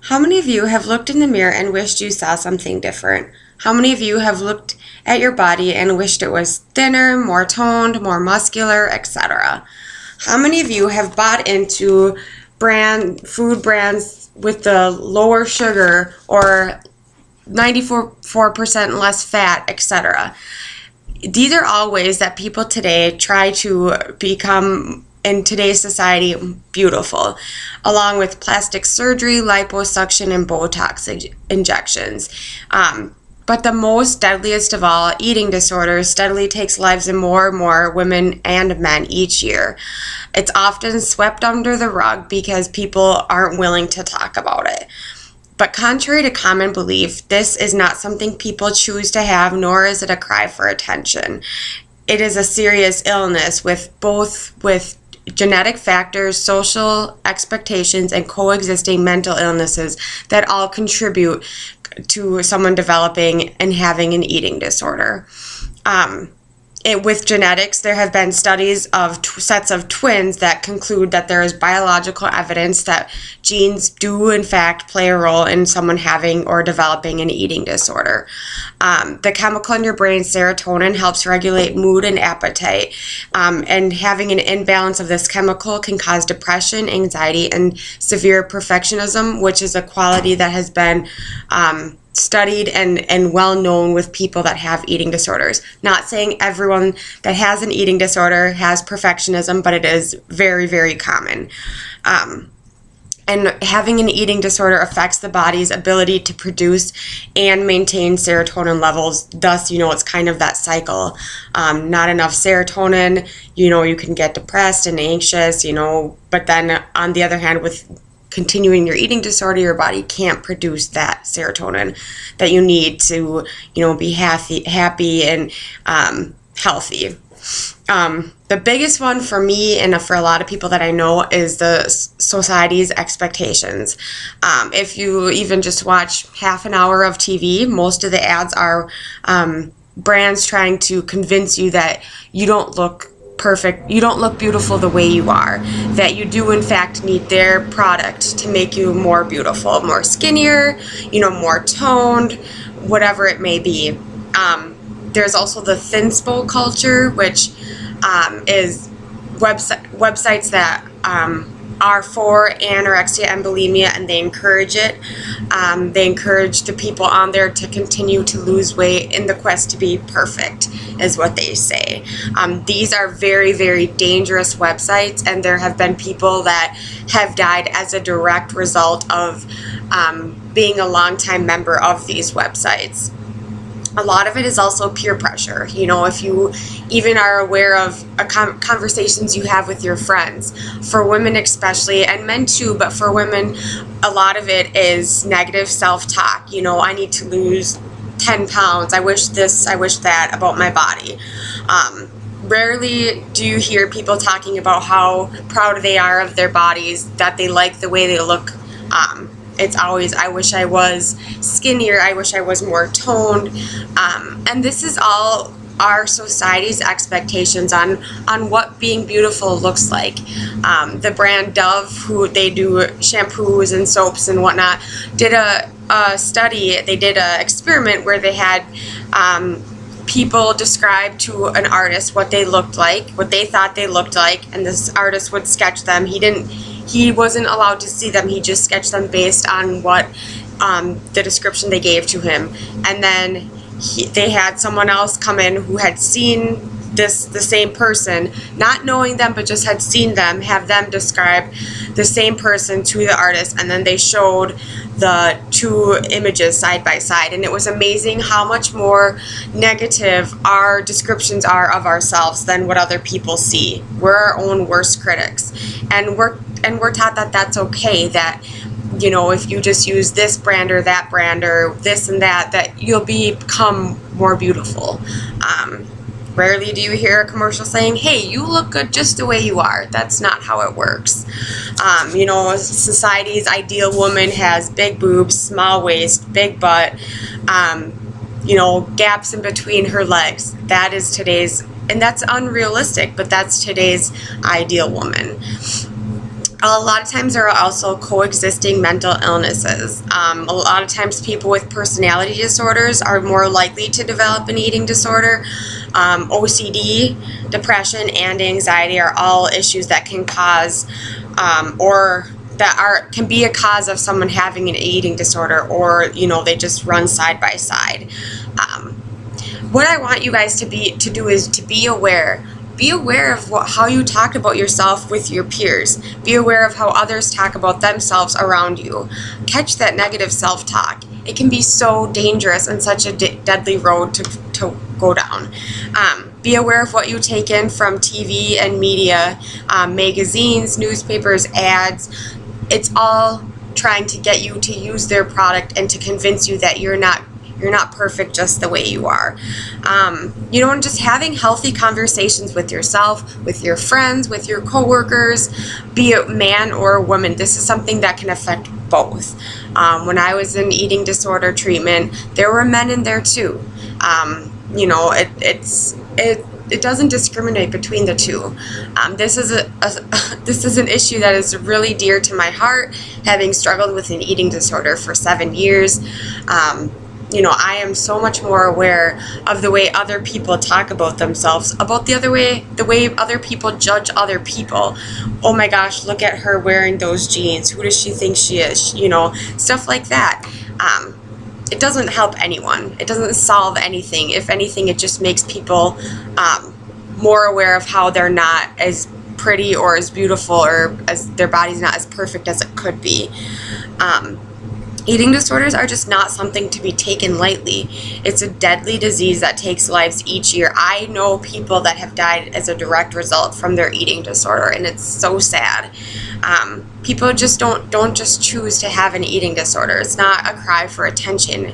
How many of you have looked in the mirror and wished you saw something different? How many of you have looked at your body and wished it was thinner, more toned, more muscular, etc.? How many of you have bought into food brands with the lower sugar or 94% less fat, etc.? These are all ways that people today try to become, in today's society, beautiful, along with plastic surgery, liposuction, and Botox injections. But the most deadliest of all, eating disorders, steadily takes lives of more and more women and men each year. It's often swept under the rug because people aren't willing to talk about it. But contrary to common belief, this is not something people choose to have, nor is it a cry for attention. It is a serious illness with genetic factors, social expectations, and coexisting mental illnesses that all contribute to someone developing and having an eating disorder. With genetics, there have been studies of sets of twins that conclude that there is biological evidence that genes do in fact play a role in someone having or developing an eating disorder. The chemical in your brain, serotonin, helps regulate mood and appetite, and having an imbalance of this chemical can cause depression, anxiety, and severe perfectionism, which is a quality that has been studied and well known with people that have eating disorders. Not saying everyone that has an eating disorder has perfectionism, but it is very, very common. And having an eating disorder affects the body's ability to produce and maintain serotonin levels. Thus, it's kind of that cycle. Not enough serotonin, you can get depressed and anxious, but then on the other hand, with continuing your eating disorder, your body can't produce that serotonin that you need to, be happy and healthy. The biggest one for me and for a lot of people that I know is the society's expectations. If you even just watch half an hour of TV, most of the ads are brands trying to convince you that you don't look perfect, you don't look beautiful the way you are, that you do in fact need their product to make you more beautiful, more skinnier, more toned, whatever it may be. There's also the thinspo culture, which is websites that are for anorexia and bulimia, and they encourage it. They encourage the people on there to continue to lose weight in the quest to be perfect, is what they say. These are very, very dangerous websites, and there have been people that have died as a direct result of being a longtime member of these websites. A lot of it is also peer pressure. If you even are aware of conversations you have with your friends, for women especially, and men too, but for women, a lot of it is negative self-talk. I need to lose 10 pounds. I wish this, I wish that about my body. Rarely do you hear people talking about how proud they are of their bodies, that they like the way they look. It's always, I wish I was skinnier, I wish I was more toned. And this is all our society's expectations on what being beautiful looks like. The brand Dove, who they do shampoos and soaps and whatnot, did a study, they did an experiment where they had people describe to an artist what they looked like, what they thought they looked like, and this artist would sketch them. He wasn't allowed to see them. He just sketched them based on what the description they gave to him. And then they had someone else come in who had seen the same person, not knowing them, but just had seen them, have them describe the same person to the artist, and then they showed the two images side by side. And it was amazing how much more negative our descriptions are of ourselves than what other people see. We're our own worst critics, and we're taught that that's okay, that if you just use this brand or that brand or this and that you'll become more beautiful. Rarely do you hear a commercial saying, hey, you look good just the way you are. That's not how it works. Society's ideal woman has big boobs, small waist, big butt, gaps in between her legs. That is today's, and that's unrealistic, but that's today's ideal woman. A lot of times there are also coexisting mental illnesses. A lot of times people with personality disorders are more likely to develop an eating disorder. OCD, depression, and anxiety are all issues that can cause can be a cause of someone having an eating disorder, or they just run side by side. What I want you guys to do is to be aware. Be aware of how you talk about yourself with your peers. Be aware of how others talk about themselves around you. Catch that negative self-talk. It can be so dangerous and such a deadly road to go down. Be aware of what you take in from TV and media, magazines, newspapers, ads. It's all trying to get you to use their product and to convince you that you're not perfect just the way you are. And just having healthy conversations with yourself, with your friends, with your coworkers, be it man or woman. This is something that can affect both. When I was in eating disorder treatment, there were men in there too. It doesn't discriminate between the two. This is an issue that is really dear to my heart, having struggled with an eating disorder for 7 years. I am so much more aware of the way other people talk about themselves, about the way other people judge other people. Oh my gosh, look at her wearing those jeans. Who does she think she is? Stuff like that. It doesn't help anyone. It doesn't solve anything. If anything, it just makes people more aware of how they're not as pretty or as beautiful, or as their body's not as perfect as it could be. Eating disorders are just not something to be taken lightly. It's a deadly disease that takes lives each year. I know people that have died as a direct result from their eating disorder, and it's so sad. People just don't just choose to have an eating disorder. It's not a cry for attention.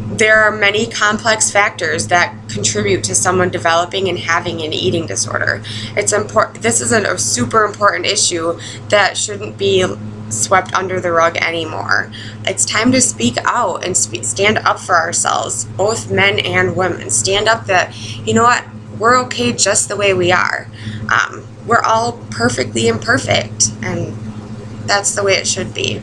There are many complex factors that contribute to someone developing and having an eating disorder. It's important. This is a super important issue that shouldn't be swept under the rug anymore. It's time to speak out and stand up for ourselves, both men and women. Stand up that, we're okay just the way we are. We're all perfectly imperfect, and that's the way it should be.